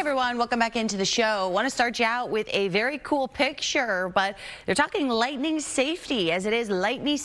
everyone, welcome back into the show. Want to start you out with a very cool picture, but they're talking lightning safety as it is lightning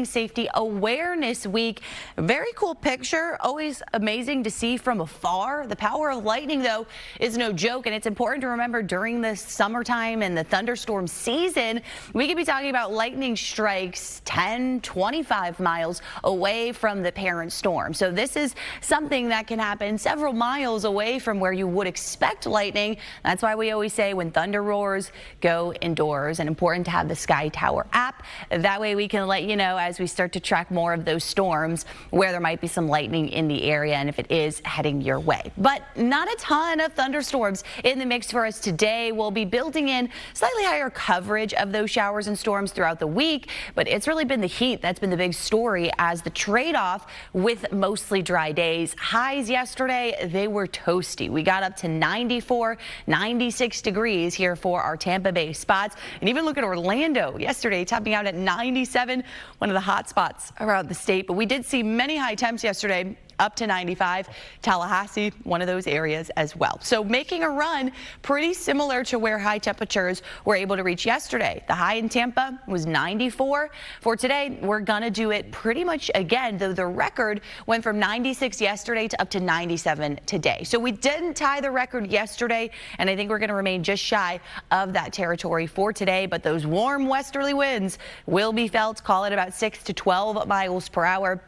safety awareness week. Very cool picture, always amazing to see from afar. The power of lightning though is no joke, and it's important to remember during the summertime and the thunderstorm season, we could be talking about lightning strikes 10, 25 miles away from the parent storm. So this is something that can happen several miles away from where you would expect lightning. That's why we always say when thunder roars, go indoors, and important to have the Sky Tower app. That way we can let you know as we start to track more of those storms where there might be some lightning in the area and if it is heading your way. But not a ton of thunderstorms in the mix for us today. We'll be building in slightly higher coverage of those showers and storms throughout the week, but it's really been the heat that's been the big story as the trade-off with mostly dry days. Highs yesterday, they were toasty. We got up to 94, 96 degrees here for our Tampa Bay spots. And even look at Orlando yesterday, topping out at 97, one of the hot spots around the state. But we did see many high temps yesterday, up to 95. Tallahassee, one of those areas as well. So making a run pretty similar to where high temperatures were able to reach yesterday. The high in Tampa was 94. For today, we're gonna do it pretty much again, though the record went from 96 yesterday to up to 97 today. So we didn't tie the record yesterday, and I think we're gonna remain just shy of that territory for today, but those warm westerly winds will be felt, call it about 6 to 12 miles per hour.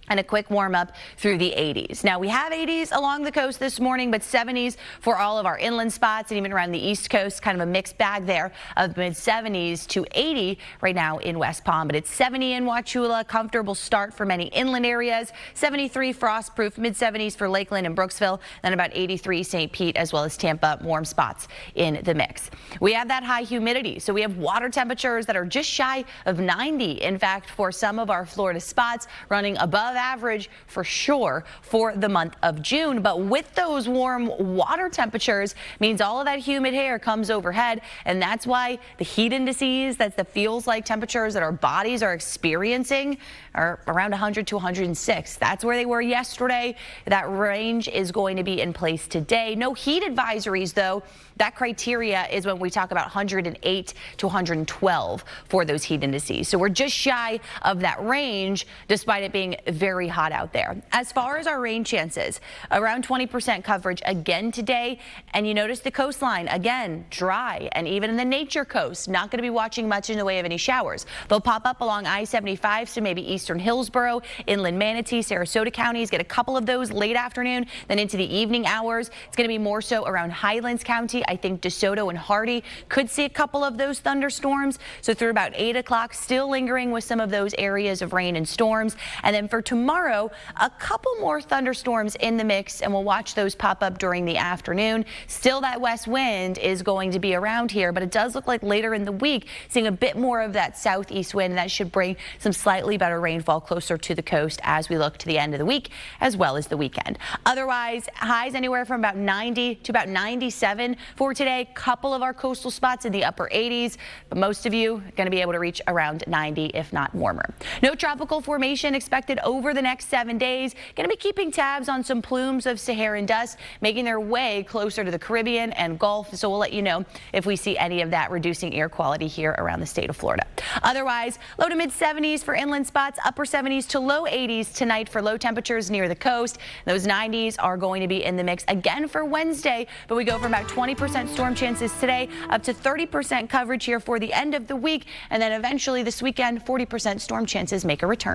And a quick warm up through the 80s. Now we have 80s along the coast this morning, but 70s for all of our inland spots and even around the East Coast. Kind of a mixed bag there of mid 70s to 80 right now in West Palm. But it's 70 in Wauchula, comfortable start for many inland areas. 73 frostproof, mid 70s for Lakeland and Brooksville. Then about 83 St. Pete as well as Tampa, warm spots in the mix. We have that high humidity, so we have water temperatures that are just shy of 90. In fact, for some of our Florida spots, running above average for sure for the month of June. But with those warm water temperatures means all of that humid air comes overhead, and that's why the heat indices, that's the feels like temperatures that our bodies are experiencing, are around 100 to 106. That's where they were yesterday. That range is going to be in place today. No heat advisories though. That criteria is when we talk about 108 to 112 for those heat indices. So we're just shy of that range despite it being very hot out there. As far as our rain chances, around 20% coverage again today. And you notice the coastline, again, dry. And even in the nature coast, not going to be watching much in the way of any showers. They'll pop up along I-75, so maybe eastern Hillsborough, inland Manatee, Sarasota counties. Get a couple of those late afternoon, then into the evening hours. It's going to be more so around Highlands County. I think DeSoto and Hardy could see a couple of those thunderstorms. So through about 8 o'clock, still lingering with some of those areas of rain and storms. And then for tomorrow, a couple more thunderstorms in the mix, and we'll watch those pop up during the afternoon. Still, that west wind is going to be around here, but it does look like later in the week, seeing a bit more of that southeast wind. That should bring some slightly better rainfall closer to the coast as we look to the end of the week as well as the weekend. Otherwise, highs anywhere from about 90 to about 97 for today. Couple of our coastal spots in the upper 80s, but most of you going to be able to reach around 90, if not warmer. No tropical formation expected over the next 7 days. Going to be keeping tabs on some plumes of Saharan dust making their way closer to the Caribbean and Gulf. So we'll let you know if we see any of that reducing air quality here around the state of Florida. Otherwise, low to mid 70s for inland spots, upper 70s to low 80s tonight for low temperatures near the coast. Those 90s are going to be in the mix again for Wednesday, but we go from about 20% storm chances today up to 30% coverage here for the end of the week, and then eventually this weekend 40% storm chances make a return.